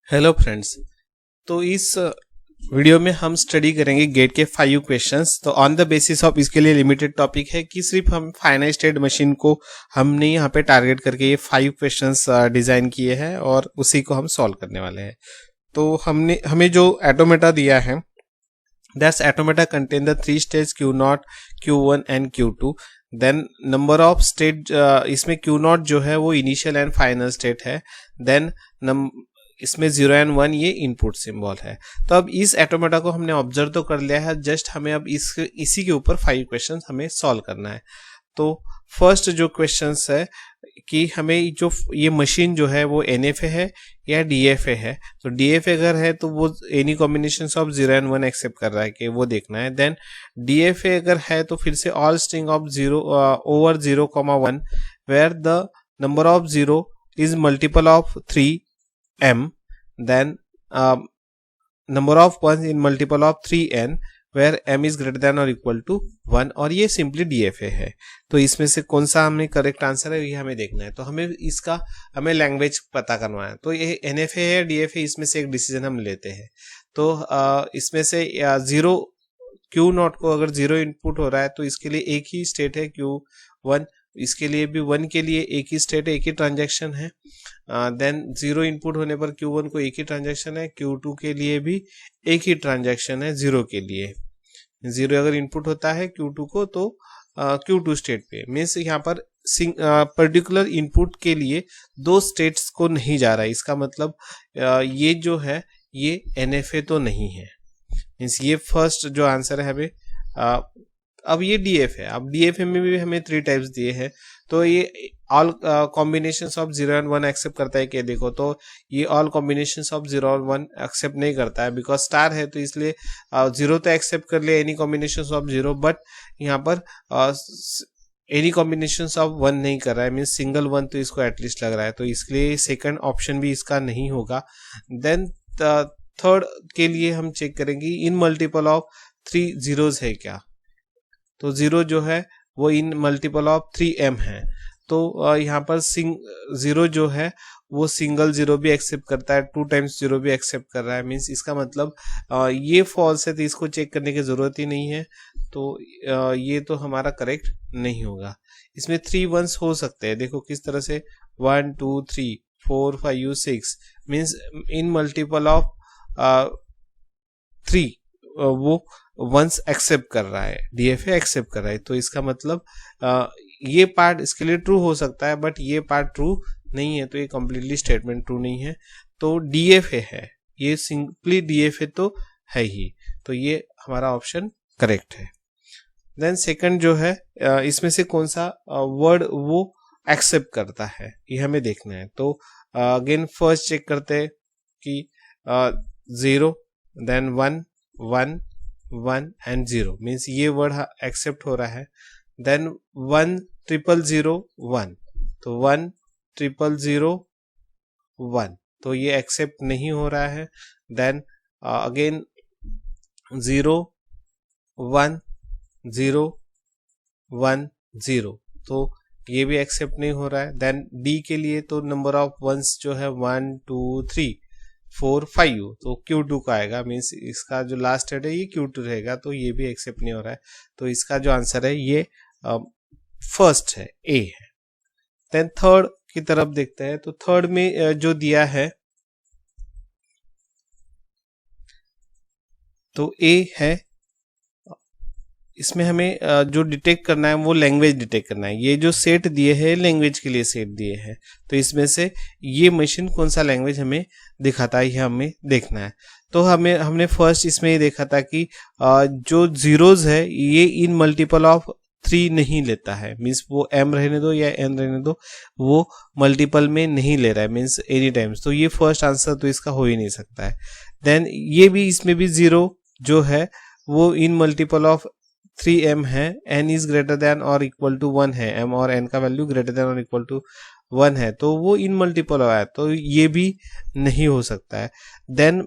Hello friends. तो इस video में हम स्टडी करेंगे गेट के 5 क्वेश्चंस। तो ऑन द बेसिस ऑफ इसके लिए लिमिटेड टॉपिक है कि सिर्फ हम फाइनाइट स्टेट मशीन को हमने यहाँ पे टारगेट करके ये 5 क्वेश्चंस डिजाइन किए हैं और उसी को हम सॉल्व करने वाले हैं। तो हमें जो एटोमेटा दिया है that's automata contain the 3 stage Q0, Q1 and Q2। Then number of state, इसमें Q0 जो है वो इनिशियल एंड फाइनल स्टेट है। देन इसमें 0 एंड 1 ये इनपुट सिंबल है। तो अब इस एटोमेटा को हमने ऑब्जर्व तो कर लिया है, जस्ट हमें अब इसी के ऊपर 5 क्वेश्चन हमें सॉल्व करना है। तो फर्स्ट जो क्वेश्चंस है कि हमें जो ये मशीन जो है वो NFA है या DFA है। तो DFA अगर है तो वो any combination of 0 and 1 accept कर रहा है कि वो देखना है। देन DFA अगर है तो फिर से all string of 0 over 0,1 where the number of 0 is multiple of 3m, then number of ones in multiple of 3n where m is greater than or equal to 1, और ये सिंपली DFA है। तो इसमें से कौन सा हमें करेक्ट आंसर है ये हमें देखना है। तो हमें लैंग्वेज पता करना है। तो ये NFA है DFA, इसमें से एक डिसीजन हम लेते हैं। तो इसमें से 0 Q0 को अगर 0 इनपुट हो रहा है तो इसके लिए एक ही स्टेट है Q1, इसके लिए भी 1 के लिए एक ही स्टेट है, एक ही ट्रांजैक्शन है। देन 0 इनपुट होने पर Q1 को एक ही ट्रांजैक्शन है, Q2 के लिए भी एक ही ट्रांजैक्शन है 0 के लिए। 0 अगर इनपुट होता है Q2 को तो Q2 स्टेट पे मीन्स यहाँ पर पर्टिकुलर इनपुट के लिए 2 स्टेट्स को नहीं जा रहा है। इसका मतलब ये जो है ये NFA तो नहीं है। मीन्स ये फर्स्ट जो आंसर है हमें। अब ये DFA है। अब DFA में भी हमें 3 टाइप्स दिए हैं। तो ये all combinations of 0 and 1 accept करता है कि देखो, तो ये ऑल कॉम्बिनेशंस ऑफ 0 और 1 एक्सेप्ट नहीं करता है बिकॉज स्टार है। तो इसलिए 0 तो एक्सेप्ट कर ले एनी कॉम्बिनेशंस ऑफ 0, बट यहाँ पर एनी कॉम्बिनेशंस ऑफ 1 नहीं कर रहा है, मीन्स सिंगल 1 तो इसको एटलीस्ट लग रहा है। तो इसलिए सेकंड ऑप्शन भी इसका नहीं होगा। देन थर्ड के लिए हम चेक करेंगे इन मल्टीपल ऑफ 3 जीरोज है क्या। तो 0 जो है वो इन मल्टीपल ऑफ 3m है। तो यहाँ पर 0 जो है वो सिंगल 0 भी एक्सेप्ट करता है, 2 टाइम्स 0 भी एक्सेप्ट कर रहा है। मीन्स इसका मतलब ये फॉल्स है तो इसको चेक करने की जरूरत ही नहीं है। तो ये तो हमारा करेक्ट नहीं होगा। इसमें 3 1s हो सकते हैं। देखो किस तरह से 1 2 3 4 5 6 मीन्स इन मल्टीपल ऑफ 3 वो वंस एक्सेप्ट कर रहा है, DFA एक्सेप्ट कर रहा है। तो इसका मतलब ये पार्ट इसके लिए ट्रू हो सकता है, बट ये पार्ट ट्रू नहीं है। तो ये कंप्लीटली स्टेटमेंट ट्रू नहीं है। तो DFA है, ये सिंपली DFA तो है ही। तो ये हमारा ऑप्शन करेक्ट है। देन सेकंड जो है इसमें से कौन सा वर्ड वो एक्सेप्ट करता है ये हमें देखना है। तो अगेन फर्स्ट चेक करते हैं कि 0 देन 1 1 1 एंड 0 मीन्स ये वर्ड एक्सेप्ट हो रहा है। देन 1 0 0 1, तो 1 0 0 1 तो ये एक्सेप्ट नहीं हो रहा है। देन अगेन 0 1 0 1 0 तो ये भी एक्सेप्ट नहीं हो रहा है। देन D के लिए तो नंबर ऑफ वंस जो है 1 2 3 4 5 तो Q2 का आएगा। मीन्स इसका जो लास्ट स्टेट है ये Q2 रहेगा। तो ये भी एक्सेप्ट नहीं हो रहा है। तो इसका जो आंसर है ये फर्स्ट है, A है। देन थर्ड की तरफ देखते हैं। तो थर्ड में जो दिया है तो A है। इसमें हमें जो डिटेक्ट करना है वो लैंग्वेज डिटेक्ट करना है। ये जो सेट दिए हैं लैंग्वेज के लिए सेट दिए हैं। तो इसमें से ये मशीन कौन सा लैंग्वेज हमें दिखाता है ये हमें देखना है। तो हमने फर्स्ट इसमें ये देखा था कि जो जीरोज है ये इन मल्टीपल ऑफ 3 नहीं लेता है। मीन्स वो m रहने दो या n रहने दो, वो मल्टीपल में नहीं ले रहा है, मीन्स एनी टाइम्स। तो ये फर्स्ट आंसर तो इसका हो ही नहीं सकता है। देन ये भी इसमें भी 0 जो है वो इन मल्टीपल ऑफ 3m है, n इज ग्रेटर देन और इक्वल टू 1 है, m और n का वैल्यू ग्रेटर देन और इक्वल टू 1 है। तो वो इन मल्टीपल है, तो ये भी नहीं हो सकता है। देन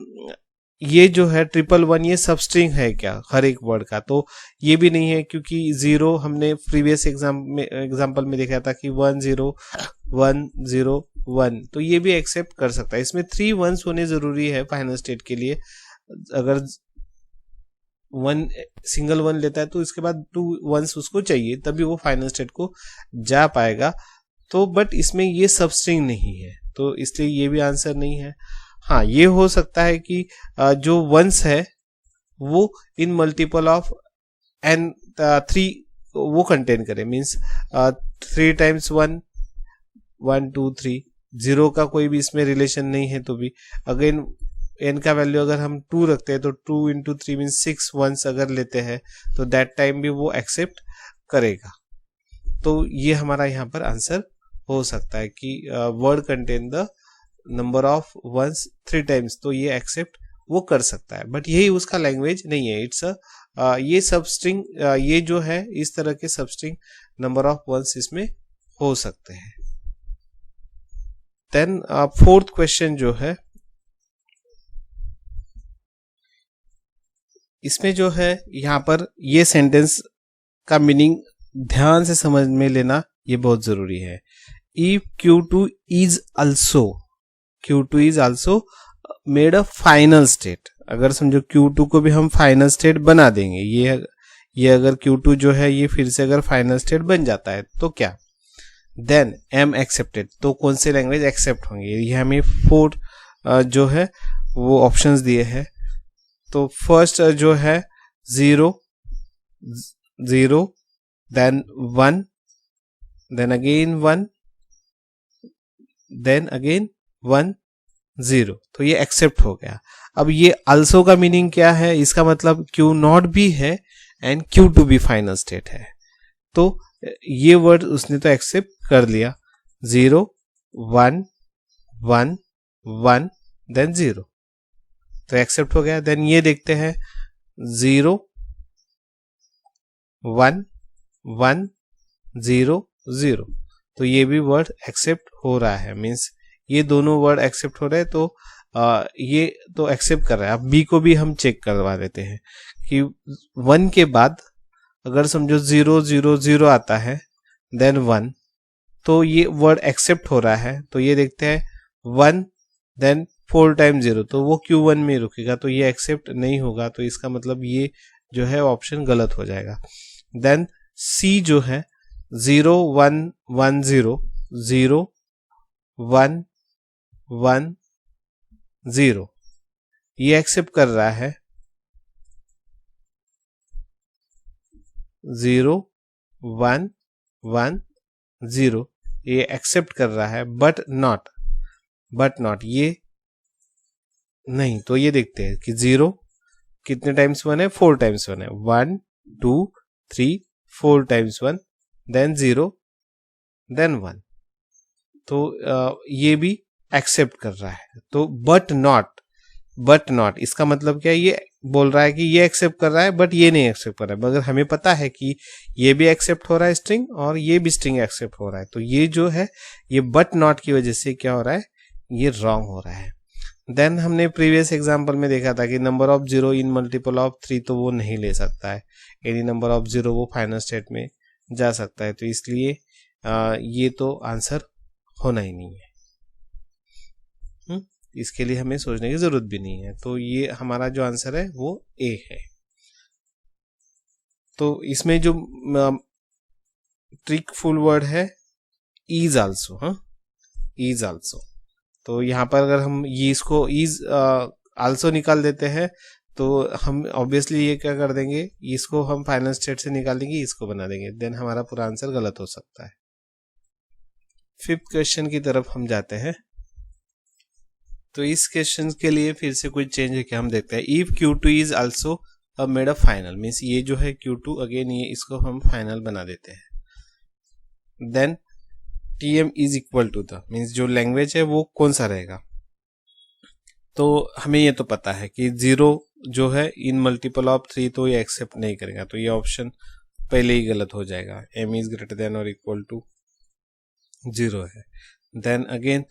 ये जो है 111 ये सब स्ट्रिंग है क्या हर एक वर्ड का, तो ये भी नहीं है, क्योंकि 0 हमने प्रीवियस एग्जाम्पल में देखा था कि 10101, तो ये भी एक्सेप्ट कर सकता है। इसमें 3 वंस होने जरूरी है फाइनल स्टेट के लिए। अगर सिंगल वन लेता है तो इसके बाद 2 वंस उसको चाहिए, तभी वो फाइनल स्टेट को जा पाएगा। तो बट इसमें ये सब स्ट्रिंग नहीं है, तो इसलिए ये भी आंसर नहीं है। हाँ, ये हो सकता है कि जो वंस है वो इन मल्टीपल ऑफ एन 3 वो कंटेन करे, मीन्स 3 टाइम्स 1 1 2 3, 0 का कोई भी इसमें रिलेशन नहीं है। तो भी अगेन एन का वैल्यू अगर हम 2 रखते हैं तो 2 इंटू 3 मीन्स 6 वंस अगर लेते हैं तो दैट टाइम भी वो एक्सेप्ट करेगा। तो ये हमारा यहाँ पर आंसर हो सकता है कि word contain the number of ones 3 times, तो ये एक्सेप्ट वो कर सकता है, बट यही उसका लैंग्वेज नहीं है। इट्स ये सब स्ट्रिंग ये जो है इस तरह के सब स्ट्रिंग नंबर ऑफ वंस इसमें हो सकते हैं। देन फोर्थ क्वेश्चन जो है, इसमें जो है यहाँ पर ये सेंटेंस का मीनिंग ध्यान से समझ में लेना ये बहुत जरूरी है। If Q2 is also made a final state, अगर समझो Q2 को भी हम फाइनल स्टेट बना देंगे, ये अगर Q2 जो है ये फिर से अगर फाइनल स्टेट बन जाता है तो क्या, देन M एक्सेप्टेड, तो कौन से लैंग्वेज एक्सेप्ट होंगे। ये हमें 4 जो है वो ऑप्शंस दिए हैं। तो फर्स्ट जो है 0 0, then 1, then again 1, then again 1 0, तो ये एक्सेप्ट हो गया। अब ये अल्सो का मीनिंग क्या है, इसका मतलब Q नॉट भी है एंड Q2 भी फाइनल स्टेट है, तो ये वर्ड उसने तो एक्सेप्ट कर लिया। 0 1 1 1 देन 0, तो एक्सेप्ट हो गया। देन ये देखते हैं 0 1 1 0 0, तो ये भी वर्ड एक्सेप्ट हो रहा है, मीन्स ये दोनों वर्ड एक्सेप्ट हो रहे हैं। तो ये तो एक्सेप्ट कर रहा है। अब बी को भी हम चेक करवा देते हैं कि 1 के बाद अगर समझो 0 0 0 आता है देन 1, तो ये वर्ड एक्सेप्ट हो रहा है। तो ये देखते हैं 1 देन 4 टाइम 0, तो वो Q1 में रुकेगा, तो ये एक्सेप्ट नहीं होगा। तो इसका मतलब ये जो है ऑप्शन गलत हो जाएगा। देन सी जो है 0 1 1 0 0 1 1 0, ये एक्सेप्ट कर रहा है। 0 1 1 0, ये एक्सेप्ट कर रहा है, बट नॉट ये नहीं। तो ये देखते हैं कि 0 कितने टाइम्स 1 है, 4 टाइम्स 1 है, 1 2 3 4 टाइम्स 1 देन 0 देन 1, तो ये भी एक्सेप्ट कर रहा है। तो बट नॉट इसका मतलब क्या है, ये बोल रहा है कि ये एक्सेप्ट कर रहा है बट ये नहीं एक्सेप्ट कर रहा है। मगर हमें पता है कि ये भी एक्सेप्ट हो रहा है स्ट्रिंग और ये भी स्ट्रिंग एक्सेप्ट हो रहा है, तो ये जो है ये बट नॉट की वजह से क्या हो रहा है, ये रॉन्ग हो रहा है। देन हमने प्रीवियस एग्जांपल में देखा था कि number of 0 in multiple of 3, तो वो नहीं ले सकता है। एनी नंबर ऑफ 0 वो फाइनल स्टेट में जा सकता है, तो इसलिए ये तो आंसर होना ही नहीं है। इसके लिए हमें सोचने की जरूरत भी नहीं है। तो ये हमारा जो आंसर है वो ए है। तो इसमें जो ट्रिक फुल वर्ड है इज आल्सो, इज आल्सो। तो यहाँ पर अगर हम ये इसको इज आल्सो निकाल देते हैं तो हम ऑब्वियसली ये क्या कर देंगे, इसको हम फाइनल स्टेट से निकाल देंगे, इसको बना देंगे, देन हमारा पूरा आंसर गलत हो सकता है। 5th क्वेश्चन की तरफ हम जाते हैं। तो इस क्वेश्चन के लिए फिर से कुछ चेंज है क्या, हम देखते हैं। If Q2 is also made a final, means ये जो है Q2 अगेन ये इसको हम फाइनल बना देते हैं। Then TM is equal to the, means जो लैंग्वेज है वो कौन सा रहेगा। तो हमें ये तो पता है कि 0 जो है इन मल्टीपल ऑफ 3, तो ये एक्सेप्ट नहीं करेगा, तो ये ऑप्शन पहले ही गलत हो जाएगा। M इज ग्रेटर देन और इक्वल टू 0 है। देन अगेन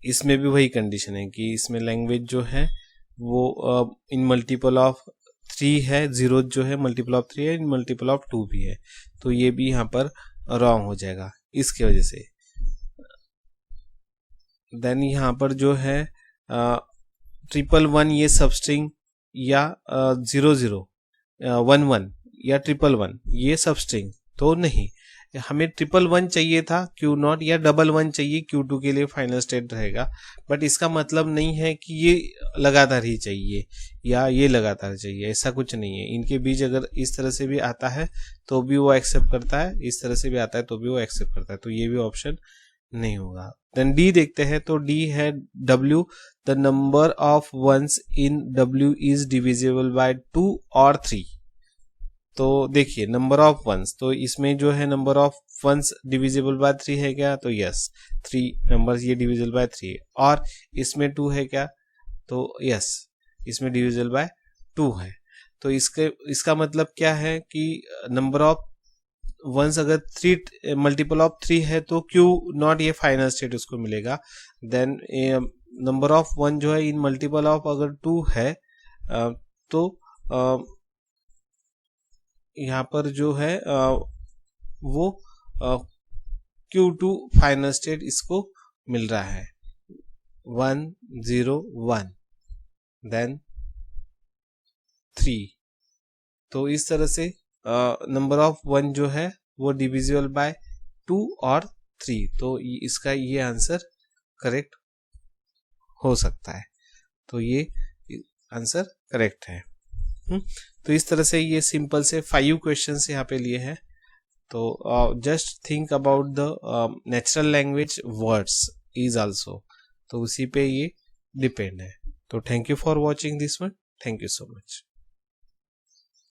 इसमें भी वही कंडीशन है कि इसमें लैंग्वेज जो है वो इन मल्टीपल ऑफ 3 है, 0 जो है मल्टीपल ऑफ 3 है, इन मल्टीपल ऑफ 2 भी है, तो ये भी यहाँ पर रॉन्ग हो जाएगा इसके वजह से। देन यहाँ पर जो है 111 ये सबस्ट्रिंग या 0011 या 111 ये सबस्ट्रिंग तो नहीं, हमें 111 चाहिए था Q0 या 11 चाहिए Q2 के लिए फाइनल स्टेट रहेगा, बट इसका मतलब नहीं है कि ये लगातार ही चाहिए या ये लगातार चाहिए, ऐसा कुछ नहीं है। इनके बीच अगर इस तरह से भी आता है तो भी वो एक्सेप्ट करता है, इस तरह से भी आता है तो भी वो एक्सेप्ट करता है, तो ये भी ऑप्शन नहीं होगा। देन डी देखते हैं, तो डी है W, the number of ones in W is divisible by 2 और 3। तो देखिए नंबर ऑफ वंस, तो इसमें जो है number of ones divisible by 3 है क्या, तो यस 3 नंबर्स ये डिविजिबल बाय 3 है। और इसमें 2 है क्या, तो यस इसमें डिविजिबल बाय 2 है। तो इसका मतलब क्या है कि नंबर ऑफ वंस अगर 3 मल्टीपल ऑफ 3 है तो Q0 ये फाइनल स्टेट उसको मिलेगा। देन नंबर ऑफ 1 जो है इन मल्टीपल ऑफ अगर 2 है तो यहाँ पर जो है वो Q2 फाइनल स्टेट इसको मिल रहा है 101 देन 3। तो इस तरह से नंबर ऑफ 1 जो है वो डिविजिबल बाय 2 और 3, तो इसका ये आंसर करेक्ट हो सकता है, तो ये आंसर करेक्ट है। तो इस तरह से ये सिंपल से 5 क्वेश्चंस यहाँ पे लिए हैं। तो just think about the natural language words is also, तो उसी पे ये डिपेंड है। तो thank you for watching this one, thank you so much.